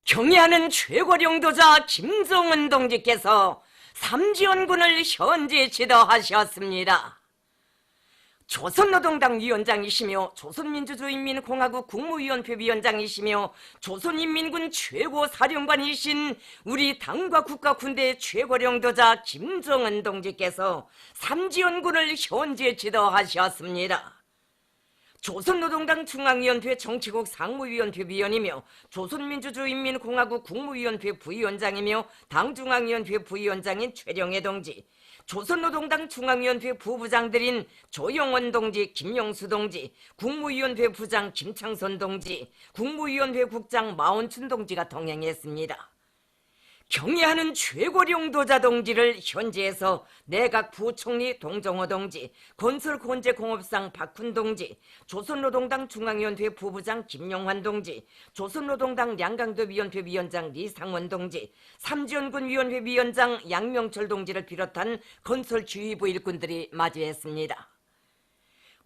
경애하는 최고령도자 김정은 동지께서 삼지연군을 현재 지도하셨습니다. 조선노동당 위원장이시며 조선민주주의인민공화국 국무위원회 위원장이시며 조선인민군 최고사령관이신 우리 당과 국가 군대의 최고령도자 김정은 동지께서 삼지연군을 현재 지도하셨습니다. 조선노동당 중앙위원회 정치국 상무위원회 위원이며 조선민주주의인민공화국 국무위원회 부위원장이며 당중앙위원회 부위원장인 최령해 동지, 조선노동당 중앙위원회 부부장들인 조영원 동지, 김영수 동지, 국무위원회 부장 김창선 동지, 국무위원회 국장 마원춘 동지가 동행했습니다. 경애하는 최고령도자 동지를 현지에서 내각 부총리 동정호 동지, 건설건재공업상 박훈 동지, 조선노동당 중앙위원회 부부장 김용환 동지, 조선노동당 양강도위원회 위원장 리상원 동지, 삼지연군 위원회 위원장 양명철 동지를 비롯한 건설주의부 일꾼들이 맞이했습니다.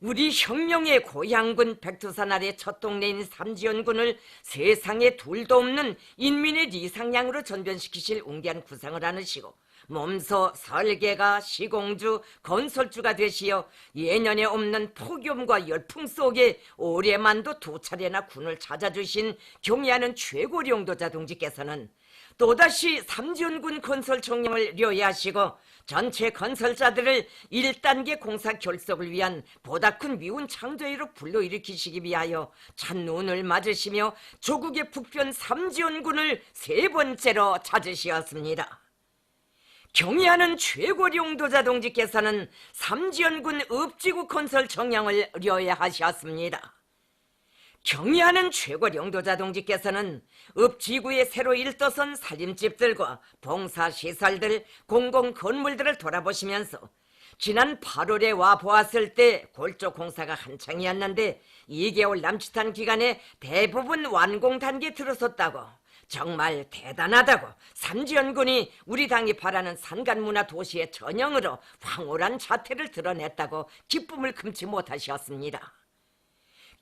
우리 혁명의 고향군 백두산 아래 첫 동네인 삼지연군을 세상에 둘도 없는 인민의 리상향으로 전변시키실 웅대한 구상을 안으시고 몸소 설계가 시공주 건설주가 되시어 예년에 없는 폭염과 열풍 속에 올해만도 2차례나 군을 찾아주신 경애하는 최고령도자 동지께서는 또다시 삼지연군 건설 총령을 료해하시고 전체 건설자들을 1단계 공사 결석을 위한 보다 큰 미운 창조회로 불러일으키시기 위하여 찬눈을 맞으시며 조국의 북편 삼지연군을 3번째로 찾으시었습니다. 경애하는 최고령도자 동지께서는 삼지연군 읍지구 건설 총령을 료해하셨습니다. 경애하는 최고령도자 동지께서는 읍지구에 새로 일떠선 살림집들과 봉사시설들, 공공건물들을 돌아보시면서 지난 8월에 와보았을 때 골조 공사가 한창이었는데 2개월 남짓한 기간에 대부분 완공 단계에 들어섰다고, 정말 대단하다고, 삼지연군이 우리 당이 바라는 산간문화 도시의 전형으로 황홀한 자태를 드러냈다고 기쁨을 금치 못하셨습니다.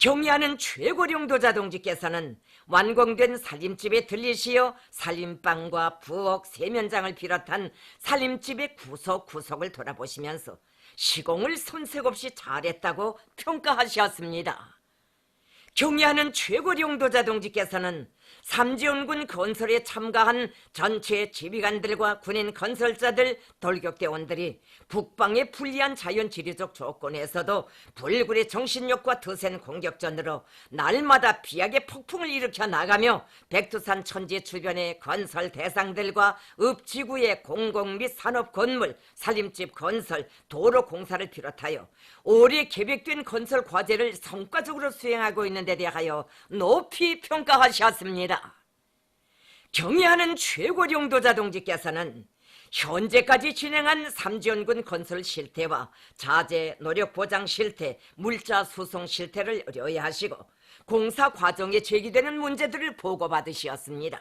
경애하는 최고령도자 동지께서는 완공된 살림집에 들리시어 살림방과 부엌, 세면장을 비롯한 살림집의 구석구석을 돌아보시면서 시공을 손색 없이 잘했다고 평가하셨습니다. 경애하는 최고령도자 동지께서는 삼지연군 건설에 참가한 전체 지휘관들과 군인 건설자들, 돌격대원들이 북방의 불리한 자연지리적 조건에서도 불굴의 정신력과 드센 공격전으로 날마다 비약의 폭풍을 일으켜 나가며 백두산 천지 주변의 건설 대상들과 읍지구의 공공 및 산업 건물, 살림집 건설, 도로 공사를 비롯하여 올해 계획된 건설 과제를 성과적으로 수행하고 있는 데 대하여 높이 평가하셨습니다. 경애하는 최고령도자 동지께서는 현재까지 진행한 삼지연군 건설 실태와 자재, 노력 보장 실태, 물자 수송 실태를 료해하시고 공사 과정에 제기되는 문제들을 보고받으셨습니다.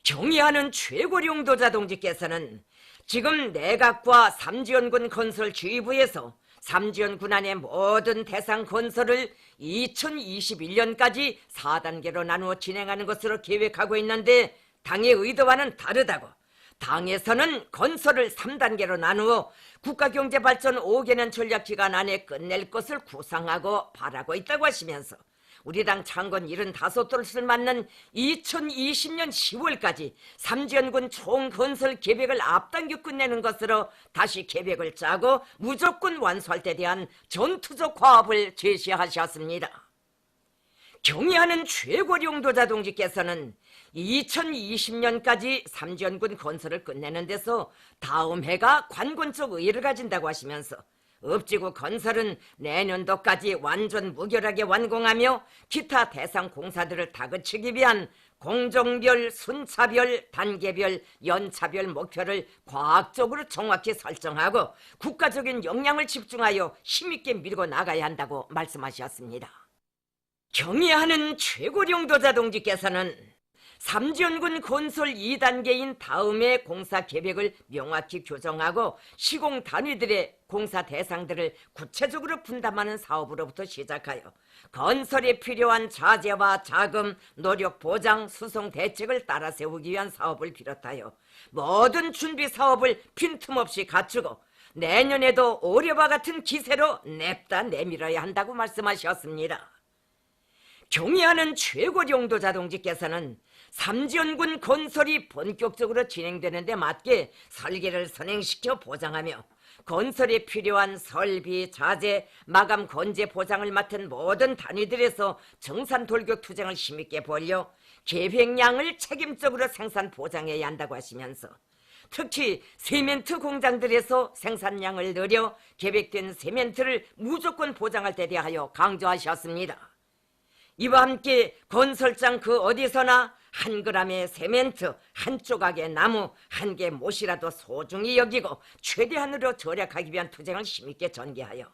경애하는 최고령도자 동지께서는 지금 내각과 삼지연군 건설주의부에서 삼지연군 안의 모든 대상 건설을 2021년까지 4단계로 나누어 진행하는 것으로 계획하고 있는데 당의 의도와는 다르다고, 당에서는 건설을 3단계로 나누어 국가경제발전 5개년 전략기간 안에 끝낼 것을 구상하고 바라고 있다고 하시면서 우리 당 창건 75돌을 맞는 2020년 10월까지 삼지연군 총건설 계획을 앞당겨 끝내는 것으로 다시 계획을 짜고 무조건 완수할 때 대한 전투적 과업을 제시하셨습니다. 경애하는 최고령도자 동지께서는 2020년까지 삼지연군 건설을 끝내는 데서 다음 해가 관건적 의의를 가진다고 하시면서 읍지구 건설은 내년도까지 완전 무결하게 완공하며 기타 대상 공사들을 다그치기 위한 공정별, 순차별, 단계별, 연차별 목표를 과학적으로 정확히 설정하고 국가적인 역량을 집중하여 힘있게 밀고 나가야 한다고 말씀하셨습니다. 경애하는 최고령도자 동지께서는 삼지연군 건설 2단계인 다음의 공사 계획을 명확히 규정하고 시공 단위들의 공사 대상들을 구체적으로 분담하는 사업으로부터 시작하여 건설에 필요한 자재와 자금, 노력 보장, 수송 대책을 따라 세우기 위한 사업을 비롯하여 모든 준비 사업을 빈틈없이 갖추고 내년에도 올해와 같은 기세로 냅다 내밀어야 한다고 말씀하셨습니다. 경의하는 최고령도자 동지께서는 삼지연군 건설이 본격적으로 진행되는 데 맞게 설계를 선행시켜 보장하며 건설에 필요한 설비, 자재, 마감 건재 보장을 맡은 모든 단위들에서 정산 돌격 투쟁을 힘있게 벌여 계획량을 책임적으로 생산 보장해야 한다고 하시면서 특히 세멘트 공장들에서 생산량을 늘려 계획된 세멘트를 무조건 보장할 데 대하여 강조하셨습니다. 이와 함께 건설장 그 어디서나 한 그램의 세멘트, 한 조각의 나무, 한 개 못이라도 소중히 여기고 최대한으로 절약하기 위한 투쟁을 힘있게 전개하여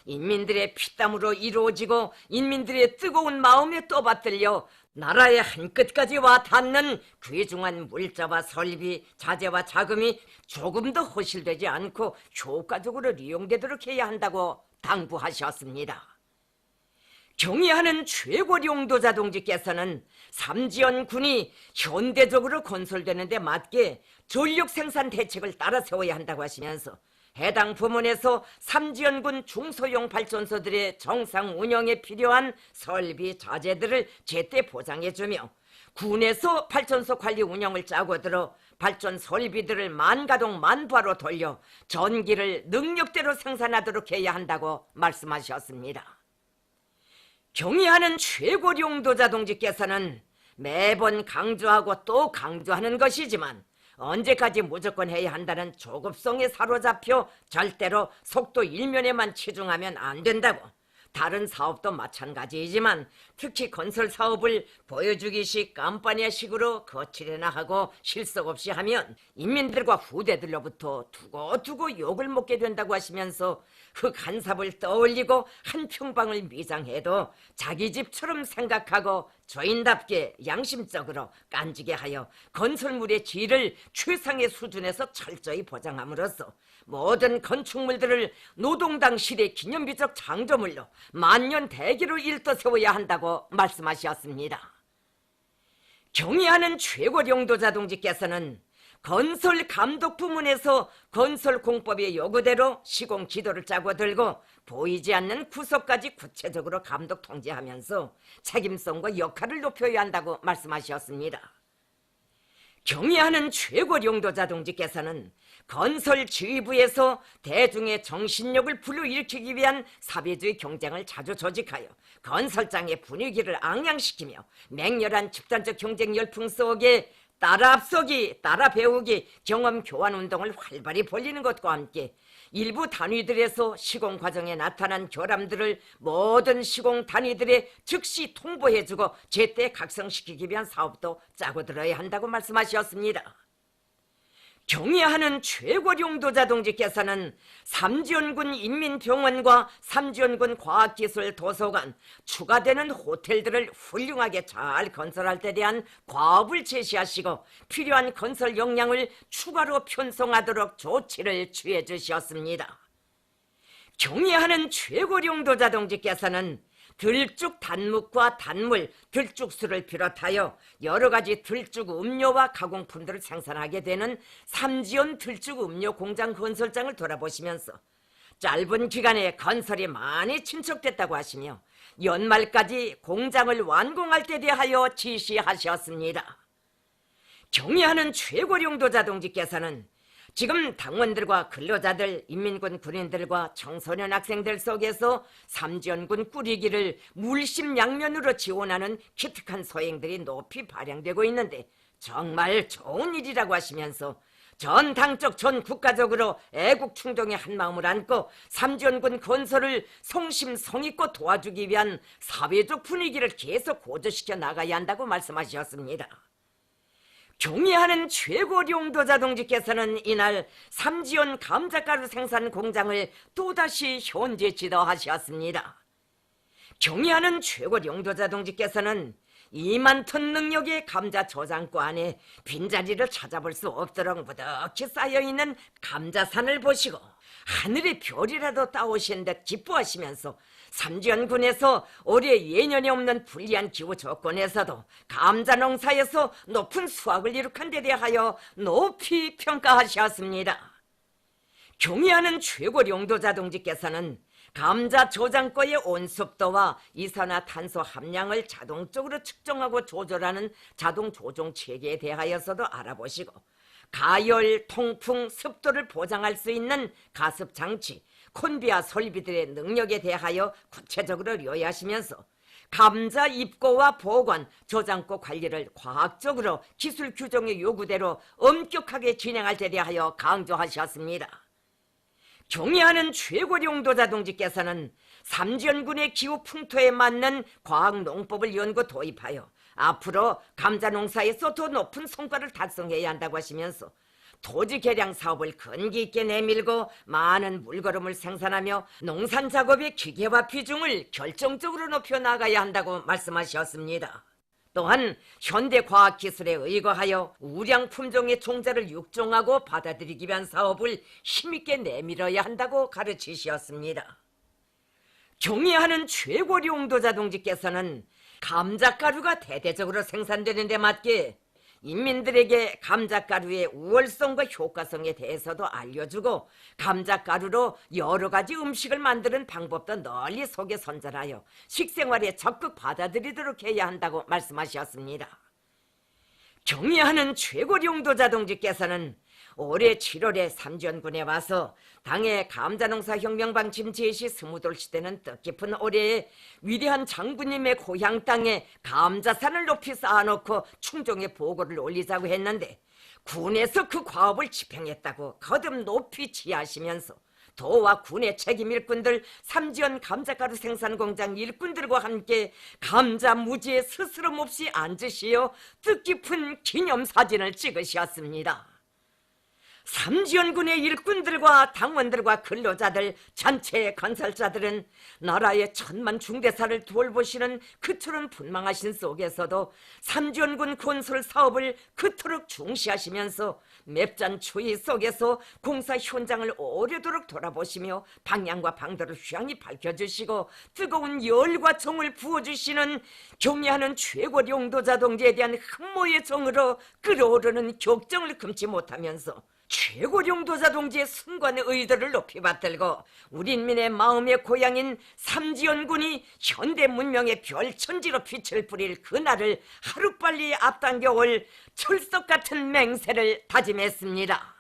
인민들의 피땀으로 이루어지고 인민들의 뜨거운 마음에 떠받들려 나라의 한 끝까지 와 닿는 귀중한 물자와 설비, 자재와 자금이 조금 더 허실되지 않고 효과적으로 이용되도록 해야 한다고 당부하셨습니다. 경의하는 최고령도자 동지께서는 삼지연군이 현대적으로 건설되는 데 맞게 전력 생산 대책을 따라 세워야 한다고 하시면서 해당 부문에서 삼지연군 중소형 발전소들의 정상 운영에 필요한 설비, 자재들을 제때 보장해주며 군에서 발전소 관리 운영을 짜고 들어 발전 설비들을 만가동 만부하로 돌려 전기를 능력대로 생산하도록 해야 한다고 말씀하셨습니다. 경의하는 최고령도자 동지께서는 매번 강조하고 또 강조하는 것이지만 언제까지 무조건 해야 한다는 조급성에 사로잡혀 절대로 속도 일면에만 치중하면 안 된다고, 다른 사업도 마찬가지이지만 특히 건설 사업을 보여주기식 깜빠니아식으로 거칠해나 하고 실속 없이 하면 인민들과 후대들로부터 두고두고 욕을 먹게 된다고 하시면서 흙 한 삽을 떠올리고 한 평방을 미장해도 자기 집처럼 생각하고 저인답게 양심적으로 깐지게 하여 건설물의 질을 최상의 수준에서 철저히 보장함으로써 모든 건축물들을 노동당 시대 기념비적 장조물로 만년 대계로 일떠 세워야 한다고 말씀하셨습니다. 경의하는 최고령도자 동지께서는 건설 감독 부문에서 건설 공법의 요구대로 시공 지도를 짜고 들고 보이지 않는 구석까지 구체적으로 감독 통제하면서 책임성과 역할을 높여야 한다고 말씀하셨습니다. 경의하는 최고령도자 동지께서는 건설 지휘부에서 대중의 정신력을 불러일으키기 위한 사회주의 경쟁을 자주 조직하여 건설장의 분위기를 앙양시키며 맹렬한 집단적 경쟁 열풍 속에 따라 앞서기, 따라 배우기, 경험 교환 운동을 활발히 벌이는 것과 함께 일부 단위들에서 시공 과정에 나타난 결함들을 모든 시공 단위들에 즉시 통보해주고 제때 각성시키기 위한 사업도 짜고 들어야 한다고 말씀하셨습니다. 경의하는 최고령도자 동지께서는 삼지연군 인민병원과 삼지연군 과학기술도서관, 추가되는 호텔들을 훌륭하게 잘 건설할 때 대한 과업을 제시하시고 필요한 건설 역량을 추가로 편성하도록 조치를 취해 주셨습니다. 경의하는 최고령도자 동지께서는 들쭉 단묵과 단물, 들쭉수를 비롯하여 여러 가지 들쭉 음료와 가공품들을 생산하게 되는 삼지연 들쭉 음료 공장 건설장을 돌아보시면서 짧은 기간에 건설이 많이 침체됐다고 하시며 연말까지 공장을 완공할 때 대하여 지시하셨습니다. 경의하는 최고령도자 동지께서는 지금 당원들과 근로자들, 인민군 군인들과 청소년 학생들 속에서 삼지연군 꾸리기를 물심양면으로 지원하는 기특한 소행들이 높이 발행되고 있는데 정말 좋은 일이라고 하시면서 전 당적, 전 국가적으로 애국 충동의 한마음을 안고 삼지연군 건설을 성심성의껏 도와주기 위한 사회적 분위기를 계속 고조시켜 나가야 한다고 말씀하셨습니다. 경의하는 최고령도자 동지께서는 이날 삼지연 감자가루 생산 공장을 또다시 현재 지도하셨습니다. 경의하는 최고령도자 동지께서는 2만 톤 능력의 감자 저장고 안에 빈자리를 찾아볼 수 없도록 무덕히 쌓여있는 감자산을 보시고 하늘의 별이라도 따오신 듯 기뻐하시면서 삼지연군에서 올해 예년에 없는 불리한 기후 조건에서도 감자 농사에서 높은 수확을 이룩한 데 대하여 높이 평가하셨습니다. 경의하는 최고 용도자 동지께서는 감자 저장고의 온습도와 이산화탄소 함량을 자동적으로 측정하고 조절하는 자동 조종 체계에 대하여서도 알아보시고 가열, 통풍, 습도를 보장할 수 있는 가습 장치, 콘비아 설비들의 능력에 대하여 구체적으로 요약하시면서 감자 입고와 보관, 저장고 관리를 과학적으로 기술 규정의 요구대로 엄격하게 진행할 데 대하여 강조하셨습니다. 경의하는 최고 용도자 동지께서는 삼지연군의 기후 풍토에 맞는 과학 농법을 연구 도입하여 앞으로 감자 농사에서 더 높은 성과를 달성해야 한다고 하시면서 토지 개량 사업을 근기 있게 내밀고 많은 물거름을 생산하며 농산 작업의 기계화 비중을 결정적으로 높여 나가야 한다고 말씀하셨습니다. 또한 현대 과학기술에 의거하여 우량 품종의 종자를 육종하고 받아들이기 위한 사업을 힘있게 내밀어야 한다고 가르치셨습니다. 경의하는 최고 용도자 동지께서는 감자가루가 대대적으로 생산되는 데 맞게 인민들에게 감자가루의 우월성과 효과성에 대해서도 알려주고 감자가루로 여러 가지 음식을 만드는 방법도 널리 소개 선전하여 식생활에 적극 받아들이도록 해야 한다고 말씀하셨습니다. 경의하는 최고 용도자 동지께서는 올해 7월에 삼지연군에 와서 당의 감자농사혁명방침 제시 20돌 시대는 뜻깊은 올해에 위대한 장군님의 고향 땅에 감자산을 높이 쌓아놓고 충종의 보고를 올리자고 했는데 군에서 그 과업을 집행했다고 거듭 높이 지하시면서 도와 군의 책임 일꾼들, 삼지연 감자가루 생산공장 일꾼들과 함께 감자 무지에 스스럼 없이 앉으시어 뜻깊은 기념사진을 찍으셨습니다. 삼지연군의 일꾼들과 당원들과 근로자들, 전체 건설자들은 나라의 천만 중대사를 돌보시는 그토록 분망하신 속에서도 삼지연군 건설 사업을 그토록 중시하시면서 맵잔 추위 속에서 공사 현장을 오래도록 돌아보시며 방향과 방도를 휘황히 밝혀주시고 뜨거운 열과 정을 부어주시는 경의하는 최고 용도자 동지에 대한 흠모의 정으로 끓어오르는 격정을 금치 못하면서 최고 용도자 동지의 승관의 의도를 높이 받들고 우리 인민의 마음의 고향인 삼지연군이 현대 문명의 별천지로 빛을 뿌릴 그날을 하루빨리 앞당겨 올 철석 같은 맹세를 다짐했습니다.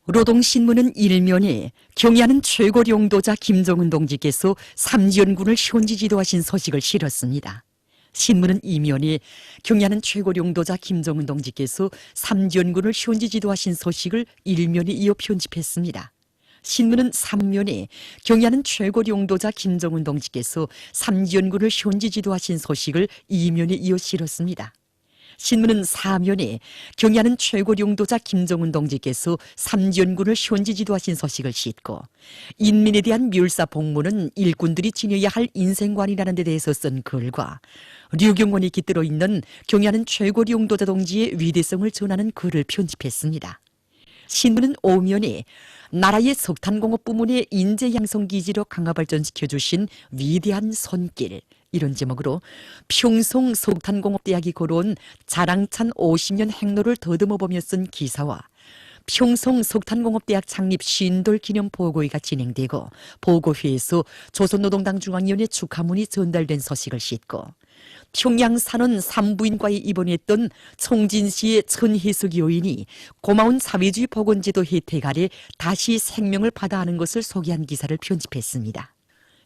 노동신문은 일면에 경의하는 최고 용도자 김정은 동지께서 삼지연군을 현지 지도하신 소식을 실었습니다. 신문은 이면에 경의하는 최고 용도자 김정은 동지께서 삼지연군을 현지 지도하신 소식을 일면에 이어 편집했습니다. 신문은 3면에 경의하는 최고 용도자 김정은 동지께서 삼지연군을 현지 지도하신 소식을 2면에 이어 실었습니다. 신문은 4면에 경의하는 최고 용도자 김정은 동지께서 삼지연군을 현지 지도하신 소식을 싣고 인민에 대한 멸사 복무는 일꾼들이 지녀야 할 인생관이라는 데 대해서 쓴 글과 류경원이 깃들어 있는 경의하는 최고 용도자 동지의 위대성을 전하는 글을 편집했습니다. 신문은 5면에 나라의 석탄공업 부문의 인재 양성 기지로 강화 발전시켜주신 위대한 손길, 이런 제목으로 평송 석탄공업대학이 걸어온 자랑찬 50년 행로를 더듬어보며 쓴 기사와 평송 석탄공업대학 창립 50돌 기념 보고회가 진행되고 보고회에서 조선노동당 중앙위원회 축하문이 전달된 소식을 싣고 평양산원 산부인과에 입원했던 청진시의 천혜숙 여인이 고마운 사회주의 보건제도 혜택 아래 다시 생명을 받아 하는 것을 소개한 기사를 편집했습니다.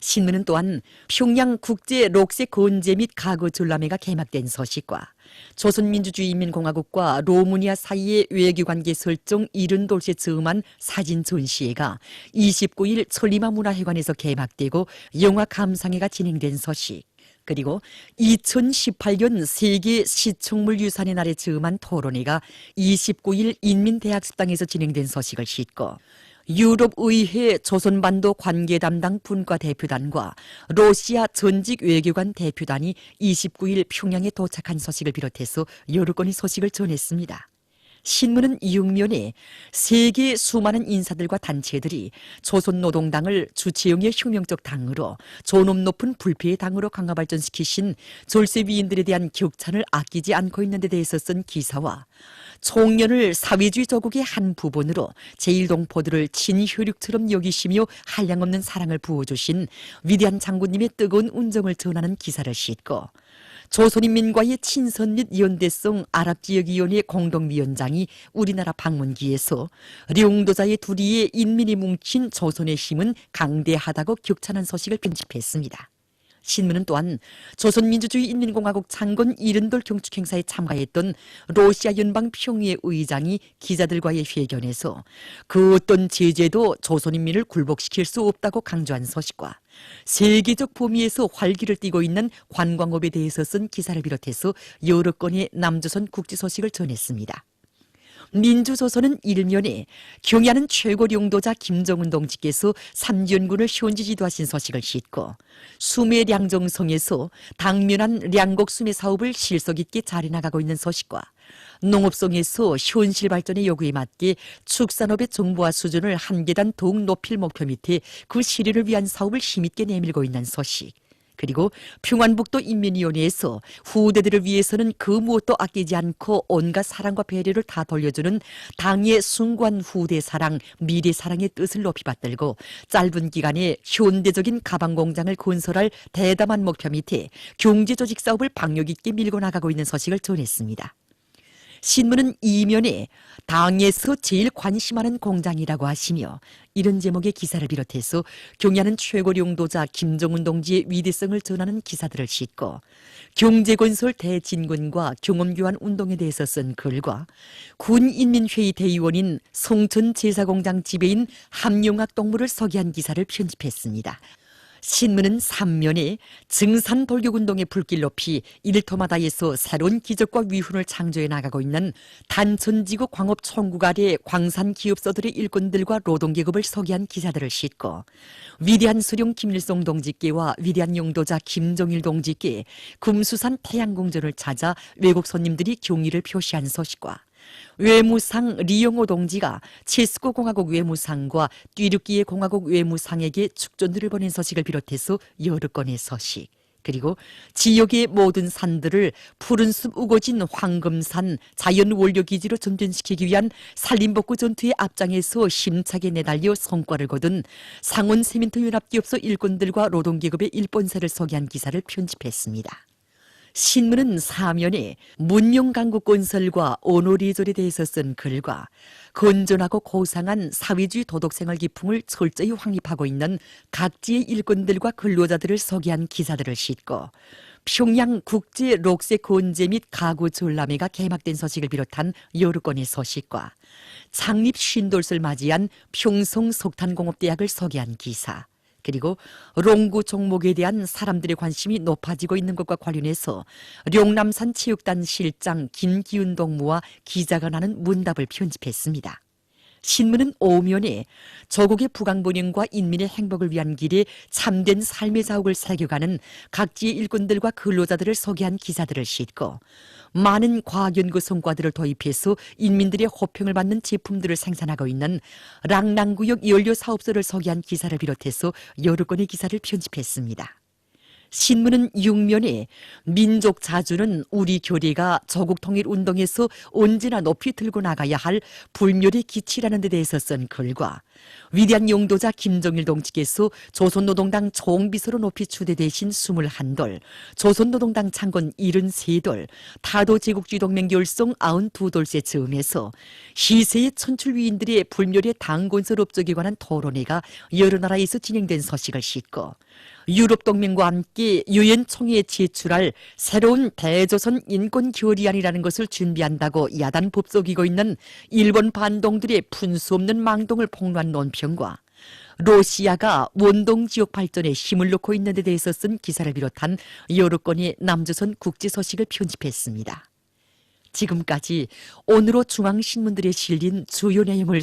신문은 또한 평양 국제 록세 건재 및 가구 전람회가 개막된 소식과 조선민주주의인민공화국과 로마니아 사이의 외교관계 설정 70돌째 즈음한 사진 전시회가 29일 천리마 문화회관에서 개막되고 영화 감상회가 진행된 소식, 그리고 2018년 세계 시축물 유산의 날에 즈음한 토론회가 29일 인민대학습당에서 진행된 소식을 싣고 유럽의회 조선반도 관계 담당 분과 대표단과 러시아 전직 외교관 대표단이 29일 평양에 도착한 소식을 비롯해서 여러 건의 소식을 전했습니다. 신문은 6면에 세계 수많은 인사들과 단체들이 조선노동당을 주체형의 혁명적 당으로 존엄 높은 불패의 당으로 강화 발전시키신 졸세위인들에 대한 격찬을 아끼지 않고 있는 데 대해서 쓴 기사와 총련을 사회주의 조국의 한 부분으로 제1동포들을 친혈육처럼 여기시며 한량없는 사랑을 부어주신 위대한 장군님의 뜨거운 운정을 전하는 기사를 싣고 조선인민과의 친선 및 연대성 아랍지역위원회 공동위원장이 우리나라 방문기에서 룡도자의 둘이의 인민이 뭉친 조선의 힘은 강대하다고 격찬한 소식을 편집했습니다. 신문은 또한 조선민주주의인민공화국 창건 이른돌 경축행사에 참가했던 러시아 연방 평의회 의장이 기자들과의 회견에서 그 어떤 제재도 조선인민을 굴복시킬 수 없다고 강조한 소식과 세계적 범위에서 활기를 띠고 있는 관광업에 대해서 쓴 기사를 비롯해서 여러 건의 남조선 국지 소식을 전했습니다. 민주조선은 일면에 경야는 최고領導자 김정은 동지께서 삼지연군을 현지 지도하신 소식을 싣고 수매 량정성에서 당면한 량곡 수매 사업을 실속 있게 잘해나가고 있는 소식과 농업성에서 현실 발전의 요구에 맞게 축산업의 정보화 수준을 한 계단 더욱 높일 목표 밑에 그 실현을 위한 사업을 힘있게 내밀고 있는 소식, 그리고 평안북도 인민위원회에서 후대들을 위해서는 그 무엇도 아끼지 않고 온갖 사랑과 배려를 다 돌려주는 당의 숭고한 후대 사랑, 미래 사랑의 뜻을 높이 받들고 짧은 기간에 현대적인 가방 공장을 건설할 대담한 목표 밑에 경제 조직 사업을 박력 있게 밀고 나가고 있는 소식을 전했습니다. 신문은 이면에 당에서 제일 관심하는 공장이라고 하시며 이런 제목의 기사를 비롯해서 경야는 최고領導자 김정은 동지의 위대성을 전하는 기사들을 싣고 경제건설 대진군과 경험교환 운동에 대해서 쓴 글과 군인민회의 대의원인 성천 제사공장 지배인 함용학 동무를 소개한 기사를 편집했습니다. 신문은 3면에 증산 돌격운동의 불길 높이 일터마다에서 새로운 기적과 위훈을 창조해 나가고 있는 단천지구 광업총국 아래 광산기업소들의 일꾼들과 노동계급을 소개한 기사들을 싣고 위대한 수령 김일성 동지께와 위대한 용도자 김정일 동지께 금수산 태양궁전을 찾아 외국 손님들이 경의를 표시한 소식과 외무상 리영호 동지가 체스코 공화국 외무상과 띠르키예 공화국 외무상에게 축전들을 보낸 소식을 비롯해서 여러 건의 소식, 그리고 지역의 모든 산들을 푸른 숲 우거진 황금산 자연 원료 기지로 전전시키기 위한 산림복구 전투의 앞장에서 힘차게 내달려 성과를 거둔 상원 세민트 연합기업소 일꾼들과 노동계급의 일본세를 소개한 기사를 편집했습니다. 신문은 사면에 문명강국 건설과 언어리졸에 대해서 쓴 글과 건전하고 고상한 사회주의 도덕생활 기풍을 철저히 확립하고 있는 각지의 일꾼들과 근로자들을 소개한 기사들을 싣고 평양 국제 록세 건재 및 가구 전람회가 개막된 소식을 비롯한 여러 건의 소식과 창립 50돌을 맞이한 평성 석탄공업대학을 소개한 기사, 그리고 롱구 종목에 대한 사람들의 관심이 높아지고 있는 것과 관련해서 룡남산 체육단 실장 김기훈 동무와 기자가 나눈 문답을 편집했습니다. 신문은 오면에 조국의 부강번영과 인민의 행복을 위한 길에 참된 삶의 자욱을 새겨가는 각지의 일꾼들과 근로자들을 소개한 기사들을 싣고 많은 과학연구 성과들을 도입해서 인민들의 호평을 받는 제품들을 생산하고 있는 랑랑구역 연료사업소를 소개한 기사를 비롯해서 여러 건의 기사를 편집했습니다. 신문은 6면에 민족 자주는 우리 교리가 조국통일운동에서 언제나 높이 들고 나가야 할 불멸의 기치라는 데 대해서 쓴 글과 위대한 용도자 김정일 동지께서 조선노동당 총비서로 높이 추대되신 21돌, 조선노동당 창건 73돌, 타도제국주의동맹 결성 92돌째 즈음에서 시세의 천출위인들의 불멸의 당건설 업적에 관한 토론회가 여러 나라에서 진행된 소식을 싣고 유럽동맹과 함께 유엔 총회에 제출할 새로운 대조선 인권결의안이라는 것을 준비한다고 야단 법석이고 있는 일본 반동들의 푼수 없는 망동을 폭로한 논평과 러시아가 원동 지역 발전에 힘을 놓고 있는 데 대해서 쓴 기사를 비롯한 여러 건의 남조선 국제 소식을 편집했습니다. 지금까지 오늘호 중앙신문들에 실린 주요 내용을